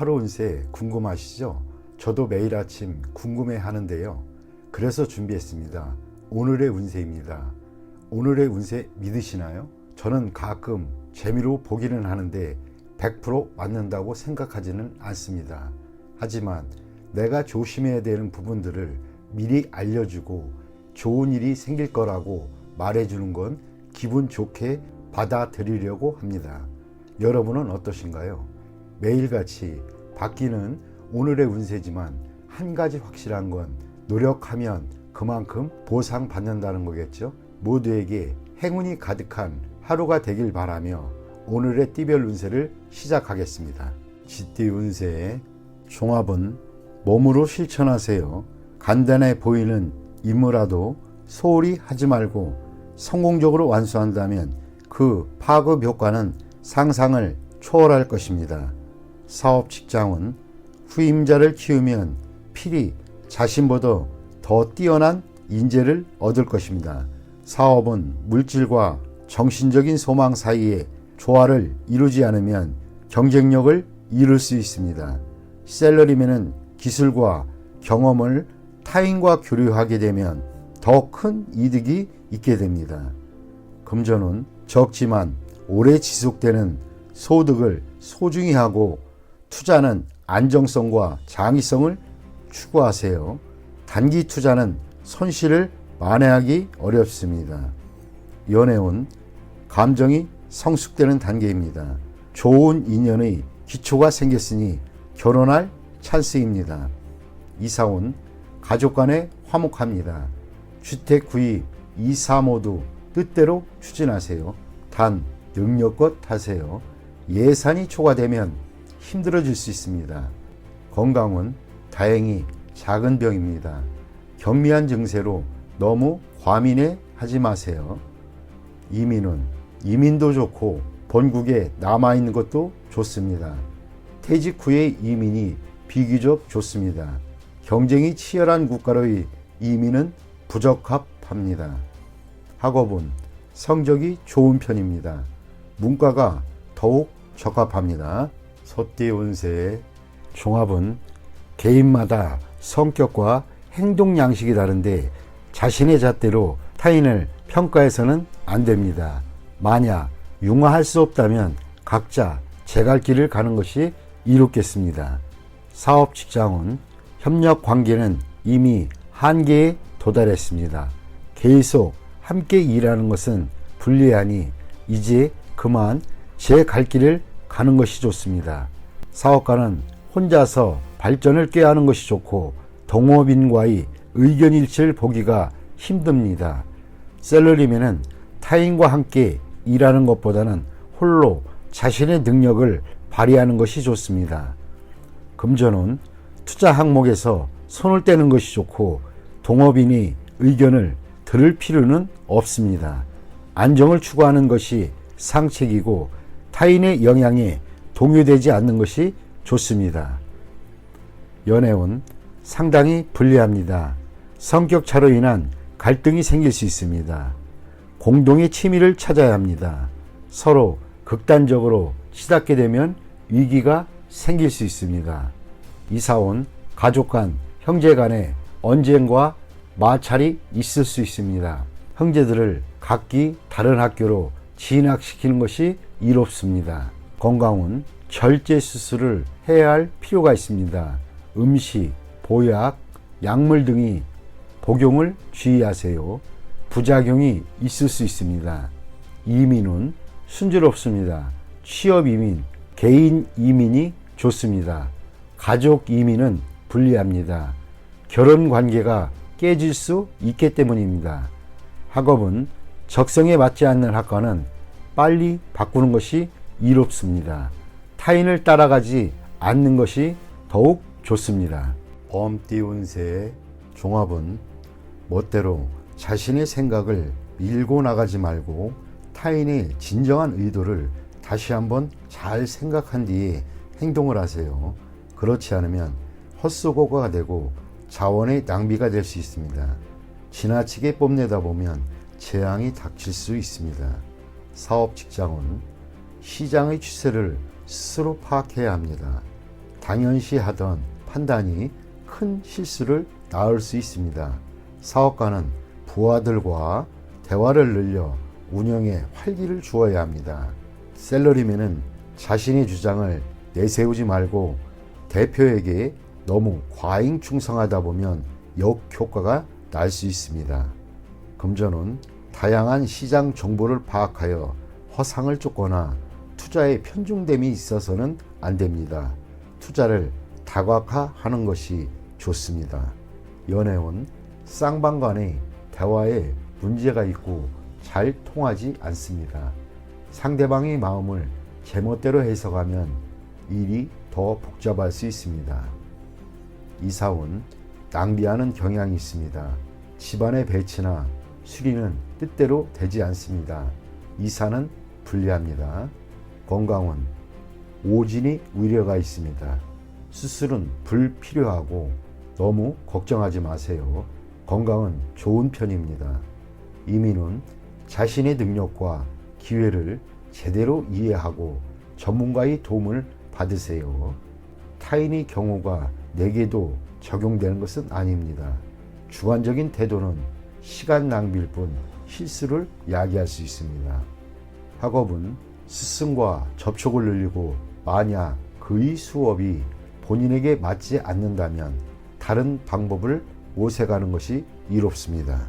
하루 운세 궁금하시죠? 저도 매일 아침 궁금해 하는데요. 그래서 준비했습니다. 오늘의 운세입니다. 오늘의 운세 믿으시나요? 저는 가끔 재미로 보기는 하는데 100% 맞는다고 생각하지는 않습니다. 하지만 내가 조심해야 되는 부분들을 미리 알려주고 좋은 일이 생길 거라고 말해주는 건 기분 좋게 받아들이려고 합니다. 여러분은 어떠신가요? 매일같이 바뀌는 오늘의 운세지만 한 가지 확실한 건 노력하면 그만큼 보상받는다는 거겠죠. 모두에게 행운이 가득한 하루가 되길 바라며 오늘의 띠별 운세를 시작하겠습니다. 쥐띠 운세의 종합은 몸으로 실천하세요. 간단해 보이는 임무라도 소홀히 하지 말고 성공적으로 완수한다면 그 파급 효과는 상상을 초월할 것입니다. 사업 직장은 후임자를 키우면 필히 자신보다 더 뛰어난 인재를 얻을 것입니다. 사업은 물질과 정신적인 소망 사이에 조화를 이루지 않으면 경쟁력을 잃을 수 있습니다. 셀러리맨은 기술과 경험을 타인과 교류하게 되면 더 큰 이득이 있게 됩니다. 금전은 적지만 오래 지속되는 소득을 소중히 하고 투자는 안정성과 장기성을 추구하세요. 단기 투자는 손실을 만회하기 어렵습니다. 연애운 감정이 성숙되는 단계입니다. 좋은 인연의 기초가 생겼으니 결혼할 찬스입니다. 이사운 가족 간에 화목합니다. 주택 구입, 이사 모두 뜻대로 추진하세요. 단 능력껏 하세요. 예산이 초과되면 힘들어질 수 있습니다. 건강은 다행히 작은 병입니다. 경미한 증세로 너무 과민해 하지 마세요. 이민은 이민도 좋고 본국에 남아있는 것도 좋습니다. 퇴직 후의 이민이 비교적 좋습니다. 경쟁이 치열한 국가로의 이민은 부적합합니다. 학업은 성적이 좋은 편입니다. 문과가 더욱 적합합니다. 소띠 운세의 종합은 개인마다 성격과 행동 양식이 다른데 자신의 잣대로 타인을 평가해서는 안 됩니다. 만약 융화할 수 없다면 각자 제 갈 길을 가는 것이 이롭겠습니다. 사업 직장은 협력 관계는 이미 한계에 도달했습니다. 계속 함께 일하는 것은 불리하니 이제 그만 제 갈 길을 가는 것이 좋습니다. 사업가는 혼자서 발전을 꾀하는 것이 좋고 동업인과의 의견 일치를 보기가 힘듭니다. 셀러리맨은 타인과 함께 일하는 것보다는 홀로 자신의 능력을 발휘하는 것이 좋습니다. 금전은 투자 항목에서 손을 떼는 것이 좋고 동업인이 의견을 들을 필요는 없습니다. 안정을 추구하는 것이 상책이고 타인의 영향에 동요되지 않는 것이 좋습니다. 연애운 상당히 불리합니다. 성격 차로 인한 갈등이 생길 수 있습니다. 공동의 취미를 찾아야 합니다. 서로 극단적으로 치닫게 되면 위기가 생길 수 있습니다. 이사온 가족 간, 형제 간에 언쟁과 마찰이 있을 수 있습니다. 형제들을 각기 다른 학교로 진학시키는 것이 이롭습니다. 건강은 절제 수술을 해야 할 필요가 있습니다. 음식, 보약, 약물 등이 복용을 주의하세요. 부작용이 있을 수 있습니다. 이민은 순조롭습니다. 취업 이민, 개인 이민이 좋습니다. 가족 이민은 불리합니다. 결혼 관계가 깨질 수 있기 때문입니다. 학업은 적성에 맞지 않는 학과는 빨리 바꾸는 것이 이롭습니다. 타인을 따라가지 않는 것이 더욱 좋습니다. 범띠 운세의 종합은 멋대로 자신의 생각을 밀고 나가지 말고 타인의 진정한 의도를 다시 한번 잘 생각한 뒤에 행동을 하세요. 그렇지 않으면 헛수고가 되고 자원의 낭비가 될 수 있습니다. 지나치게 뽐내다 보면 재앙이 닥칠 수 있습니다. 사업 직장은 시장의 추세를 스스로 파악해야 합니다. 당연시하던 판단이 큰 실수를 낳을 수 있습니다. 사업가는 부하들과 대화를 늘려 운영에 활기를 주어야 합니다. 셀러리맨은 자신의 주장을 내세우지 말고 대표에게 너무 과잉 충성하다 보면 역효과가 날 수 있습니다. 금전은 다양한 시장 정보를 파악하여 허상을 쫓거나 투자에 편중됨이 있어서는 안 됩니다. 투자를 다각화하는 것이 좋습니다. 연애운 쌍방간의 대화에 문제가 있고 잘 통하지 않습니다. 상대방의 마음을 제멋대로 해석하면 일이 더 복잡할 수 있습니다. 이사운 낭비하는 경향이 있습니다. 집안의 배치나 수리는 뜻대로 되지 않습니다. 이사는 불리합니다. 건강은 오진이 우려가 있습니다. 수술은 불필요하고 너무 걱정하지 마세요. 건강은 좋은 편입니다. 이민은 자신의 능력과 기회를 제대로 이해하고 전문가의 도움을 받으세요. 타인의 경우가 내게도 적용되는 것은 아닙니다. 주관적인 태도는 시간 낭비일 뿐 실수를 야기할 수 있습니다. 학업은 스승과 접촉을 늘리고 만약 그의 수업이 본인에게 맞지 않는다면 다른 방법을 모색하는 것이 이롭습니다.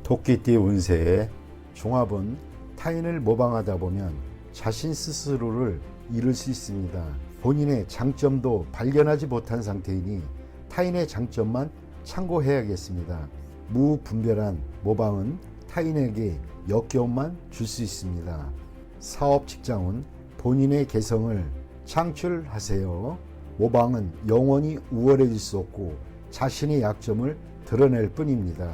토끼띠 운세의 종합은 타인을 모방하다 보면 자신 스스로를 잃을 수 있습니다. 본인의 장점도 발견하지 못한 상태이니 타인의 장점만 참고해야겠습니다. 무분별한 모방은 타인에게 역겨움만 줄 수 있습니다. 사업 직장은 본인의 개성을 창출하세요. 모방은 영원히 우월해질 수 없고 자신의 약점을 드러낼 뿐입니다.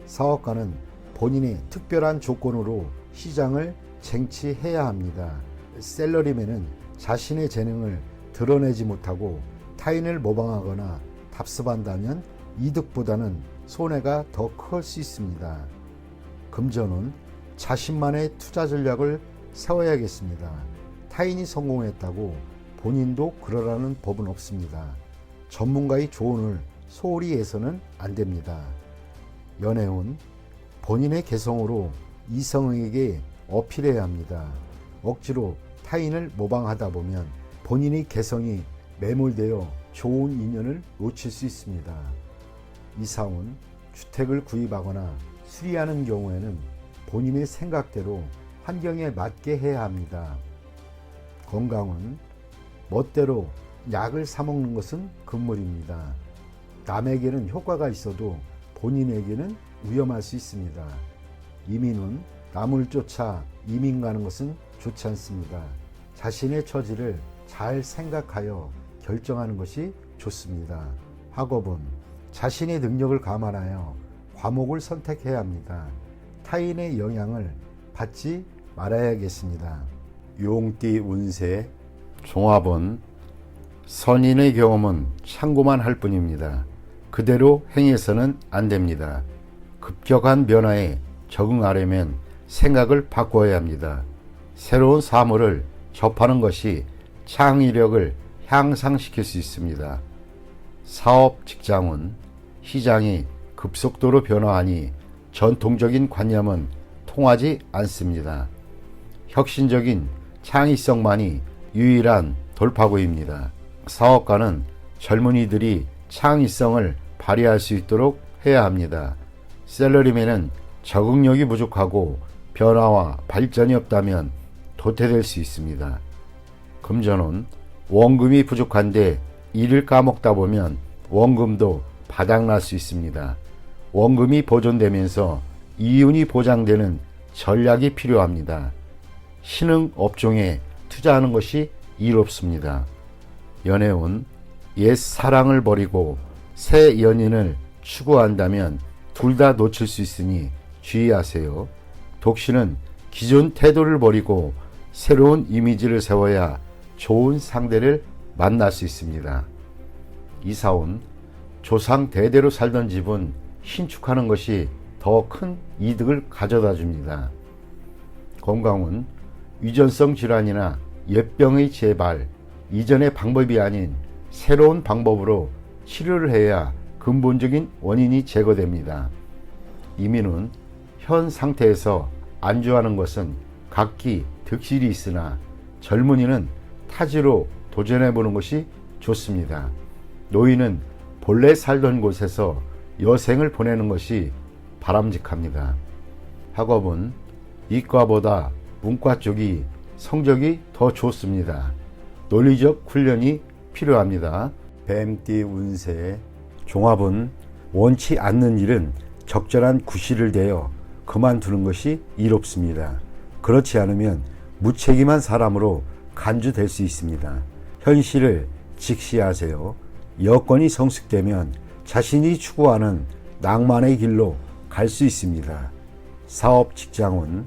사업가는 본인의 특별한 조건으로 시장을 쟁취해야 합니다. 셀러리맨은 자신의 재능을 드러내지 못하고 타인을 모방하거나 답습한다면 이득보다는 손해가 더 클 수 있습니다. 금전은 자신만의 투자 전략을 세워야겠습니다. 타인이 성공했다고 본인도 그러라는 법은 없습니다. 전문가의 조언을 소홀히 해서는 안 됩니다. 연애운 본인의 개성으로 이성에게 어필해야 합니다. 억지로 타인을 모방하다 보면 본인의 개성이 매몰되어 좋은 인연을 놓칠 수 있습니다. 이사운 주택을 구입하거나 수리하는 경우에는 본인의 생각대로 환경에 맞게 해야 합니다. 건강은 멋대로 약을 사 먹는 것은 금물입니다. 남에게는 효과가 있어도 본인에게는 위험할 수 있습니다. 이민은 남을 쫓아 이민 가는 것은 좋지 않습니다. 자신의 처지를 잘 생각하여 결정하는 것이 좋습니다. 학업은 자신의 능력을 감안하여 과목을 선택해야 합니다. 타인의 영향을 받지 말아야겠습니다. 용띠 운세 종합은 선인의 경험은 참고만 할 뿐입니다. 그대로 행해서는 안 됩니다. 급격한 변화에 적응하려면 생각을 바꿔야 합니다. 새로운 사물을 접하는 것이 창의력을 향상시킬 수 있습니다. 사업 직장은 시장이 급속도로 변화하니 전통적인 관념은 통하지 않습니다. 혁신적인 창의성만이 유일한 돌파구입니다. 사업가는 젊은이들이 창의성을 발휘할 수 있도록 해야 합니다. 셀러리맨은 적응력이 부족하고 변화와 발전이 없다면 도태될 수 있습니다. 금전은 원금이 부족한데 일을 까먹다 보면 원금도 바닥날 수 있습니다. 원금이 보존되면서 이윤이 보장되는 전략이 필요합니다. 신흥 업종에 투자하는 것이 이롭습니다. 연애운 옛 사랑을 버리고 새 연인을 추구한다면 둘 다 놓칠 수 있으니 주의하세요. 독신은 기존 태도를 버리고 새로운 이미지를 세워야 좋은 상대를 만날 수 있습니다. 이사운 조상 대대로 살던 집은 신축하는 것이 더 큰 이득을 가져다 줍니다. 건강은 유전성 질환이나 옛병의 재발, 이전의 방법이 아닌 새로운 방법으로 치료를 해야 근본적인 원인이 제거됩니다. 이민은 현 상태에서 안주하는 것은 각기 득실이 있으나 젊은이는 타지로 도전해보는 것이 좋습니다. 노인은 본래 살던 곳에서 여생을 보내는 것이 바람직합니다. 학업은 이과보다 문과 쪽이 성적이 더 좋습니다. 논리적 훈련이 필요합니다. 뱀띠 운세 종합은 원치 않는 일은 적절한 구실을 대어 그만두는 것이 이롭습니다. 그렇지 않으면 무책임한 사람으로 간주될 수 있습니다. 현실을 직시하세요. 여건이 성숙되면 자신이 추구하는 낭만의 길로 갈 수 있습니다. 사업 직장은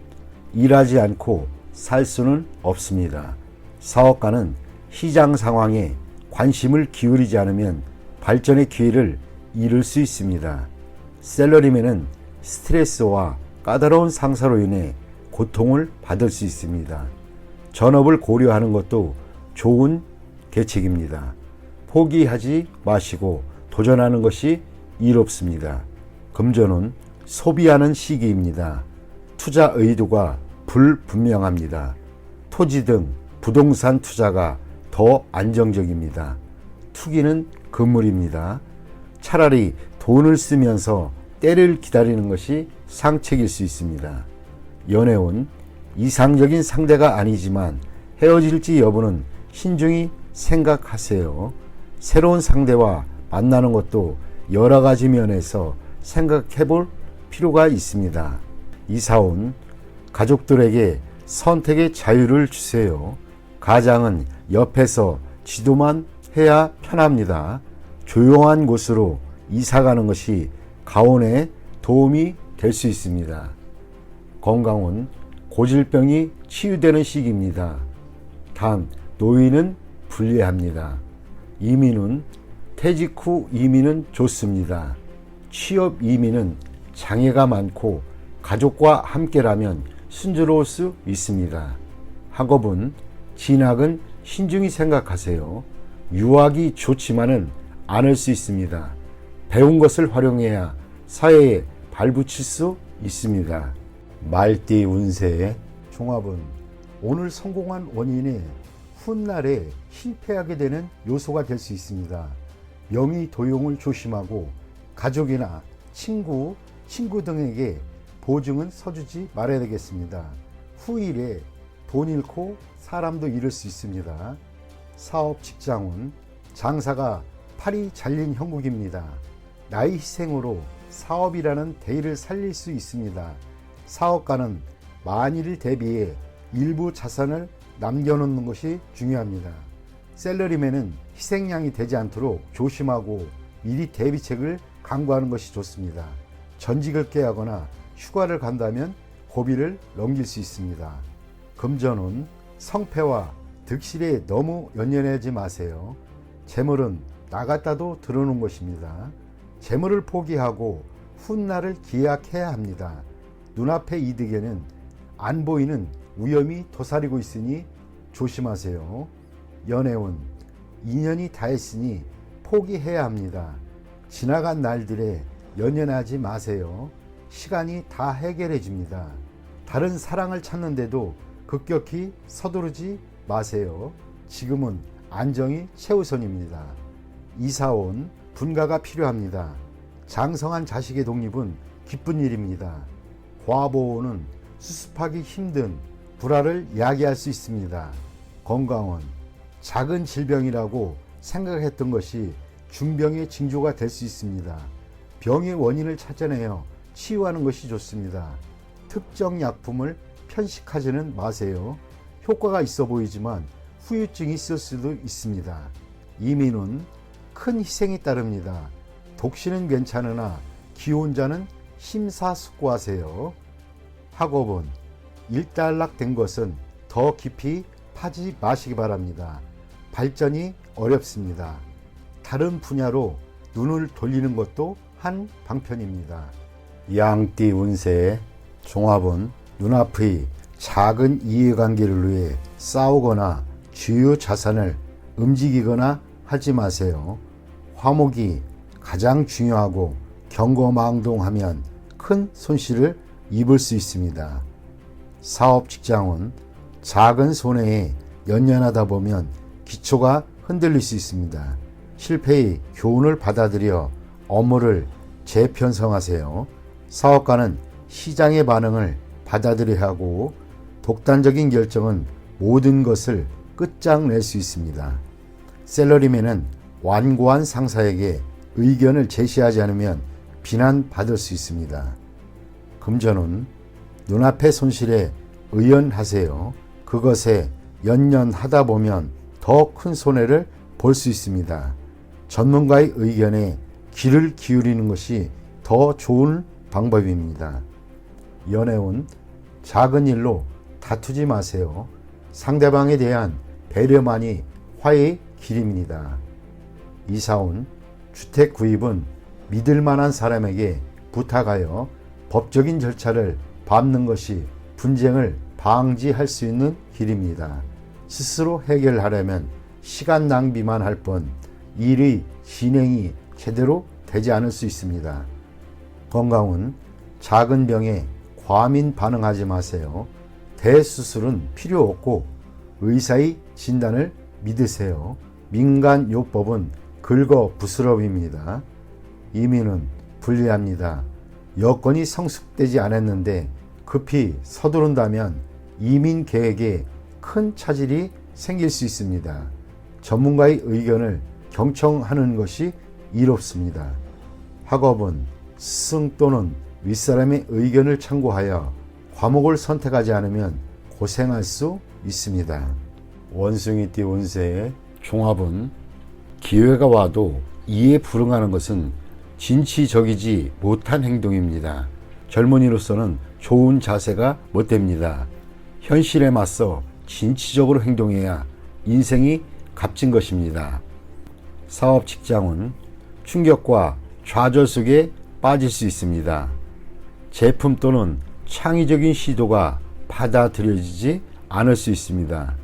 일하지 않고 살 수는 없습니다. 사업가는 시장 상황에 관심을 기울이지 않으면 발전의 기회를 잃을 수 있습니다. 셀러리맨은 스트레스와 까다로운 상사로 인해 고통을 받을 수 있습니다. 전업을 고려하는 것도 좋은 계책입니다. 포기하지 마시고 도전하는 것이 이롭습니다. 금전은 소비하는 시기입니다. 투자 의도가 불분명합니다. 토지 등 부동산 투자가 더 안정적입니다. 투기는 금물입니다. 차라리 돈을 쓰면서 때를 기다리는 것이 상책일 수 있습니다. 연애운 이상적인 상대가 아니지만 헤어질지 여부는 신중히 생각하세요. 새로운 상대와 만나는 것도 여러 가지 면에서 생각해 볼 필요가 있습니다. 이사온 가족들에게 선택의 자유를 주세요. 가장은 옆에서 지도만 해야 편합니다. 조용한 곳으로 이사가는 것이 가온에 도움이 될 수 있습니다. 건강은 고질병이 치유되는 시기입니다. 단 노인은 불리합니다. 이민은 퇴직 후 이민은 좋습니다. 취업 이민은 장애가 많고 가족과 함께라면 순조로울 수 있습니다. 학업은 진학은 신중히 생각하세요. 유학이 좋지만은 않을 수 있습니다. 배운 것을 활용해야 사회에 발붙일 수 있습니다. 말띠 운세의 종합은 오늘 성공한 원인이 훗날에 실패하게 되는 요소가 될 수 있습니다. 명의 도용을 조심하고 가족이나 친구 등에게 보증은 서주지 말아야 되겠습니다. 후일에 돈 잃고 사람도 잃을 수 있습니다. 사업 직장은 장사가 팔이 잘린 형국입니다. 나의 희생으로 사업이라는 대의를 살릴 수 있습니다. 사업가는 만일을 대비해 일부 자산을 남겨놓는 것이 중요합니다. 셀러리맨은 희생양이 되지 않도록 조심하고 미리 대비책을 강구하는 것이 좋습니다. 전직을 깨하거나 휴가를 간다면 고비를 넘길 수 있습니다. 금전은 성패와 득실에 너무 연연하지 마세요. 재물은 나갔다도 들어오는 것입니다. 재물을 포기하고 훗날을 기약해야 합니다. 눈앞의 이득에는 안 보이는 위험이 도사리고 있으니 조심하세요. 연애운 인연이 다했으니 포기해야 합니다. 지나간 날들에 연연하지 마세요. 시간이 다 해결해 줍니다. 다른 사랑을 찾는데도 급격히 서두르지 마세요. 지금은 안정이 최우선입니다. 이사온 분가가 필요합니다. 장성한 자식의 독립은 기쁜 일입니다. 과보호는 수습하기 힘든 불화를 야기할 수 있습니다. 건강은 작은 질병이라고 생각했던 것이 중병의 징조가 될 수 있습니다. 병의 원인을 찾아내어 치유하는 것이 좋습니다. 특정 약품을 편식하지는 마세요. 효과가 있어 보이지만 후유증이 있을 수도 있습니다. 이민은 큰 희생이 따릅니다. 독신은 괜찮으나 기혼자는 심사숙고하세요. 학업은 일단락된 것은 더 깊이 파지 마시기 바랍니다. 발전이 어렵습니다. 다른 분야로 눈을 돌리는 것도 한 방편입니다. 양띠 운세의 종합은 눈앞의 작은 이해관계를 위해 싸우거나 주요 자산을 움직이거나 하지 마세요. 화목이 가장 중요하고 경거망동하면 큰 손실을 입을 수 있습니다. 사업 직장은 작은 손해에 연연하다 보면 기초가 흔들릴 수 있습니다. 실패의 교훈을 받아들여 업무를 재편성하세요. 사업가는 시장의 반응을 받아들여야 하고 독단적인 결정은 모든 것을 끝장낼 수 있습니다. 셀러리맨은 완고한 상사에게 의견을 제시하지 않으면 비난받을 수 있습니다. 금전운, 눈앞의 손실에 의연하세요. 그것에 연연하다 보면 더 큰 손해를 볼 수 있습니다. 전문가의 의견에 귀를 기울이는 것이 더 좋은 방법입니다. 연애운, 작은 일로 다투지 마세요. 상대방에 대한 배려만이 화해의 길입니다. 이사운, 주택 구입은 믿을 만한 사람에게 부탁하여 법적인 절차를 밟는 것이 분쟁을 방지할 수 있는 길입니다. 스스로 해결하려면 시간 낭비만 할 뿐 일의 진행이 제대로 되지 않을 수 있습니다. 건강은 작은 병에 과민 반응하지 마세요. 대수술은 필요 없고 의사의 진단을 믿으세요. 민간요법은 긁어부스럼입니다. 이민은 불리합니다. 여건이 성숙되지 않았는데 급히 서두른다면 이민 계획에 큰 차질이 생길 수 있습니다. 전문가의 의견을 경청하는 것이 이롭습니다. 학업은 스승 또는 윗사람의 의견을 참고하여 과목을 선택하지 않으면 고생할 수 있습니다. 원숭이띠 운세의 종합은 기회가 와도 이에 불응하는 것은 진취적이지 못한 행동입니다. 젊은이로서는 좋은 자세가 못됩니다. 현실에 맞서 진취적으로 행동해야 인생이 값진 것입니다. 사업 직장은 충격과 좌절 속에 빠질 수 있습니다. 제품 또는 창의적인 시도가 받아들여지지 않을 수 있습니다.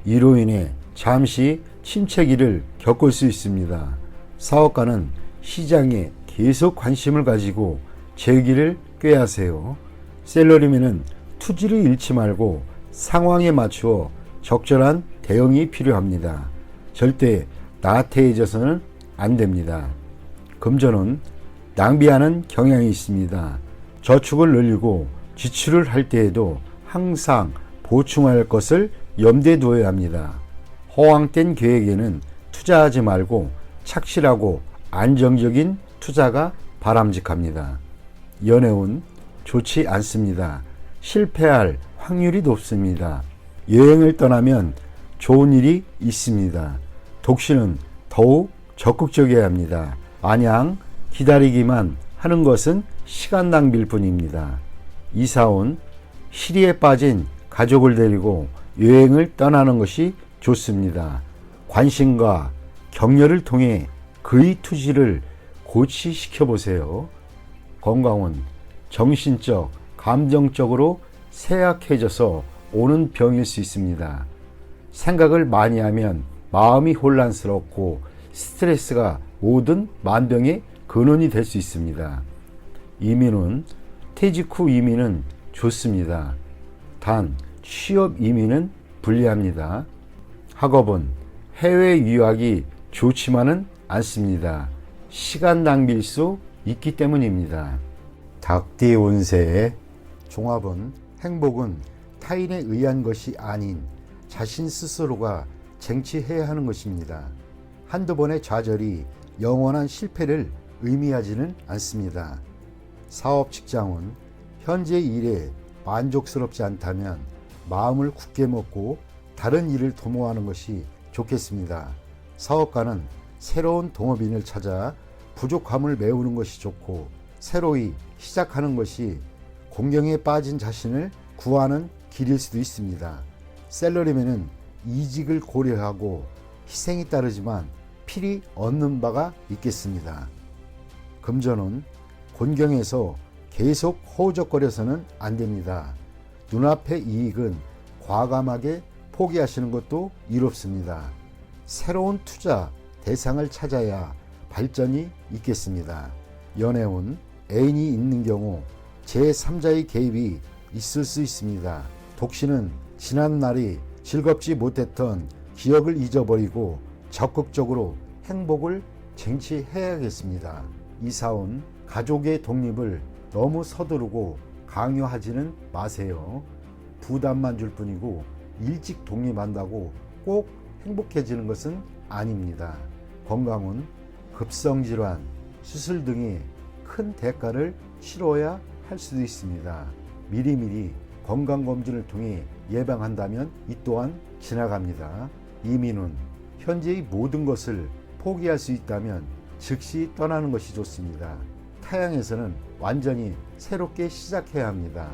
이로 인해 잠시 침체기를 겪을 수 있습니다. 사업가는 시장에 계속 관심을 가지고 재기를 꾀하세요. 셀러리맨은 투지를 잃지 말고 상황에 맞추어 적절한 대응이 필요합니다. 절대 나태해져서는 안 됩니다. 금전은 낭비하는 경향이 있습니다. 저축을 늘리고 지출을 할 때에도 항상 보충할 것을 염두에 두어야 합니다. 허황된 계획에는 투자하지 말고 착실하고 안정적인 투자가 바람직합니다. 연애운 좋지 않습니다. 실패할 확률이 높습니다. 여행을 떠나면 좋은 일이 있습니다. 독신은 더욱 적극적이어야 합니다. 마냥 기다리기만 하는 것은 시간 낭비일 뿐입니다. 이사온, 시리에 빠진 가족을 데리고 여행을 떠나는 것이 좋습니다. 관심과 격려를 통해 그의 투지를 고취시켜 보세요. 건강은 정신적, 감정적으로 쇠약해져서 오는 병일 수 있습니다. 생각을 많이 하면 마음이 혼란스럽고 스트레스가 모든 만병의 근원이 될 수 있습니다. 이민은 퇴직 후 이민은 좋습니다. 단 취업 이민은 불리합니다. 학업은 해외 유학이 좋지만은 않습니다. 시간 낭비일 수 있기 때문입니다. 닭띠 운세의 종합은 행복은 타인에 의한 것이 아닌 자신 스스로가 쟁취해야 하는 것입니다. 한두 번의 좌절이 영원한 실패를 의미하지는 않습니다. 사업 직장은 현재 일에 만족스럽지 않다면 마음을 굳게 먹고 다른 일을 도모하는 것이 좋겠습니다. 사업가는 새로운 동업인을 찾아 부족함을 메우는 것이 좋고 새로이 시작하는 것이 공경에 빠진 자신을 구하는 길일 수도 있습니다. 셀러리맨은 이직을 고려하고 희생이 따르지만 필히 얻는 바가 있겠습니다. 금전은 곤경에서 계속 허우적거려서는 안 됩니다. 눈앞의 이익은 과감하게 포기하시는 것도 이롭습니다. 새로운 투자 대상을 찾아야 발전이 있겠습니다. 연애운 애인이 있는 경우 제3자의 개입이 있을 수 있습니다. 독신은 지난 날이 즐겁지 못했던 기억을 잊어버리고 적극적으로 행복을 쟁취해야겠습니다. 이사온 가족의 독립을 너무 서두르고 강요하지는 마세요. 부담만 줄 뿐이고 일찍 독립한다고 꼭 행복해지는 것은 아닙니다. 건강은 급성질환, 수술 등이 큰 대가를 치러야 할 수도 있습니다. 미리미리 건강검진을 통해 예방한다면 이 또한 지나갑니다. 이민은 현재의 모든 것을 포기할 수 있다면 즉시 떠나는 것이 좋습니다. 타향에서는 완전히 새롭게 시작해야 합니다.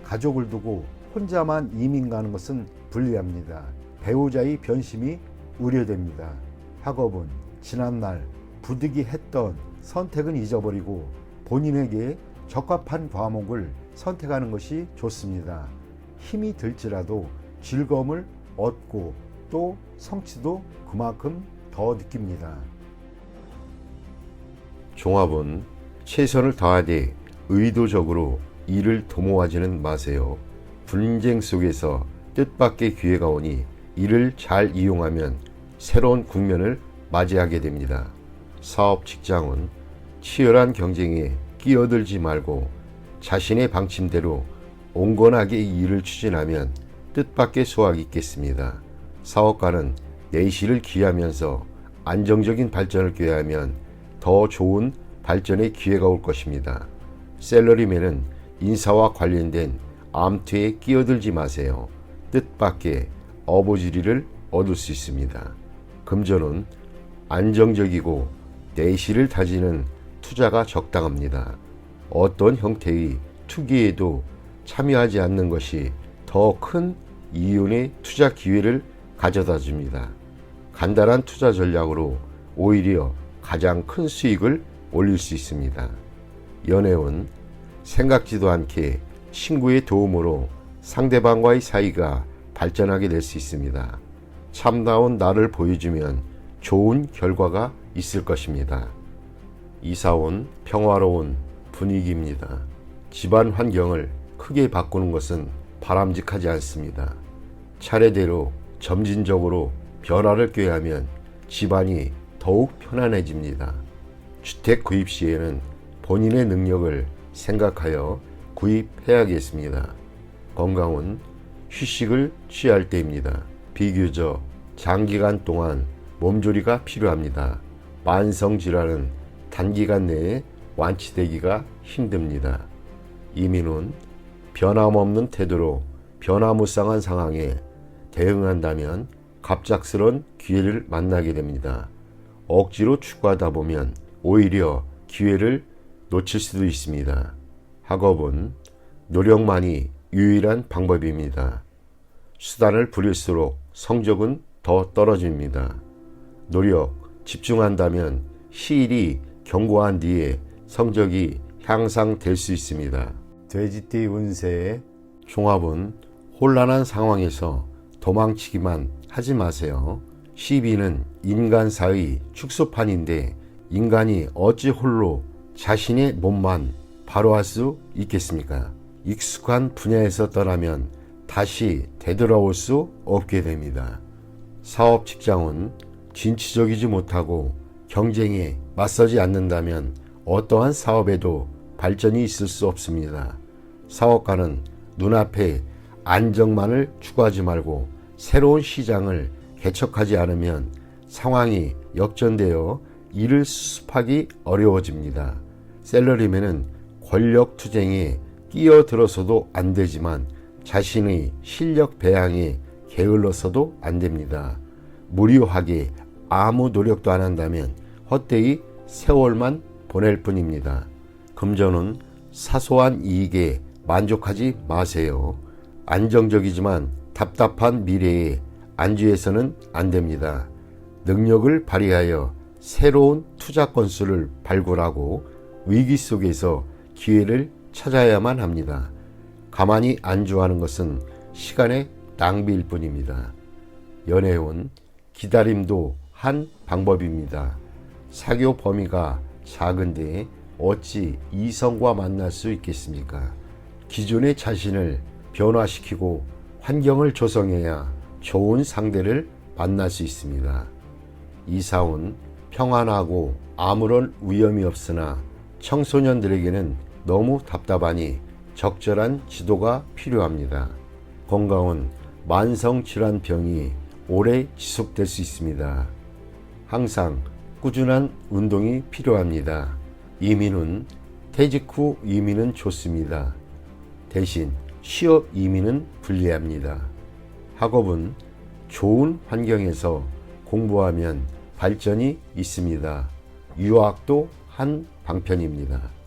가족을 두고 혼자만 이민 가는 것은 불리합니다. 배우자의 변심이 우려됩니다. 학업은 지난날 부득이 했던 선택은 잊어버리고 본인에게 적합한 과목을 선택하는 것이 좋습니다. 힘이 들지라도 즐거움을 얻고 또 성취도 그만큼 더 느낍니다. 종합은 최선을 다하되 의도적으로 일을 도모하지는 마세요. 분쟁 속에서 뜻밖의 기회가 오니 이를 잘 이용하면 새로운 국면을 맞이하게 됩니다. 사업 직장은 치열한 경쟁에 끼어들지 말고 자신의 방침대로 온건하게 일을 추진하면 뜻밖의 수확이 있겠습니다. 사업가는 내실을 기하면서 안정적인 발전을 꾀하면 더 좋은 발전의 기회가 올 것입니다. 셀러리맨은 인사와 관련된 암투에 끼어들지 마세요. 뜻밖의 어부지리를 얻을 수 있습니다. 금전은 안정적이고 내실을 다지는 투자가 적당합니다. 어떤 형태의 투기에도 참여하지 않는 것이 더 큰 이윤의 투자 기회를 가져다 줍니다. 간단한 투자 전략으로 오히려 가장 큰 수익을 올릴 수 있습니다. 연애운 생각지도 않게 친구의 도움으로 상대방과의 사이가 발전하게 될 수 있습니다. 참다운 나를 보여주면 좋은 결과가 있을 것입니다. 이사온 평화로운 분위기입니다. 집안 환경을 크게 바꾸는 것은 바람직하지 않습니다. 차례대로 점진적으로 변화를 꾀하면 집안이 더욱 편안해집니다. 주택 구입 시에는 본인의 능력을 생각하여 구입해야겠습니다. 건강은 휴식을 취할 때입니다. 비교적 장기간 동안 몸조리가 필요합니다. 만성질환은 단기간 내에 완치되기가 힘듭니다. 이민은 변함없는 태도로 변화무쌍한 상황에 대응한다면 갑작스런 기회를 만나게 됩니다. 억지로 추구하다 보면 오히려 기회를 놓칠 수도 있습니다. 학업은 노력만이 유일한 방법입니다. 수단을 부릴수록 성적은 더 떨어집니다. 노력, 집중한다면 시일이 경고한 뒤에 성적이 향상될 수 있습니다. 돼지띠 운세의 종합은 혼란한 상황에서 도망치기만 하지 마세요. 시비는 인간사의 축소판인데 인간이 어찌 홀로 자신의 몸만 바로할 수 있겠습니까? 익숙한 분야에서 떠나면 다시 되돌아올 수 없게 됩니다. 사업 직장은 진취적이지 못하고 경쟁에 맞서지 않는다면 어떠한 사업에도 발전이 있을 수 없습니다. 사업가는 눈앞에 안정만을 추구하지 말고 새로운 시장을 개척하지 않으면 상황이 역전되어 일을 수습하기 어려워집니다. 셀러리맨은 권력 투쟁에 끼어들어서도 안 되지만 자신의 실력 배양에 게을러서도 안 됩니다. 무료하게 아무 노력도 안 한다면 헛되이 세월만 보낼 뿐입니다. 금전은 사소한 이익에 만족하지 마세요. 안정적이지만 답답한 미래에 안주해서는 안 됩니다. 능력을 발휘하여 새로운 투자 건수를 발굴하고 위기 속에서 기회를 찾아야만 합니다. 가만히 안주하는 것은 시간의 낭비일 뿐입니다. 연애운 기다림도 한 방법입니다. 사교 범위가 작은데 어찌 이성과 만날 수 있겠습니까? 기존의 자신을 변화시키고 환경을 조성해야 좋은 상대를 만날 수 있습니다. 이사온 평안하고 아무런 위험이 없으나 청소년들에게는 너무 답답하니 적절한 지도가 필요합니다. 건강은 만성질환병이 오래 지속될 수 있습니다. 항상 꾸준한 운동이 필요합니다. 이민은 퇴직 후 이민은 좋습니다. 대신 취업 이민은 불리합니다. 학업은 좋은 환경에서 공부하면 발전이 있습니다. 유학도 한 방편입니다.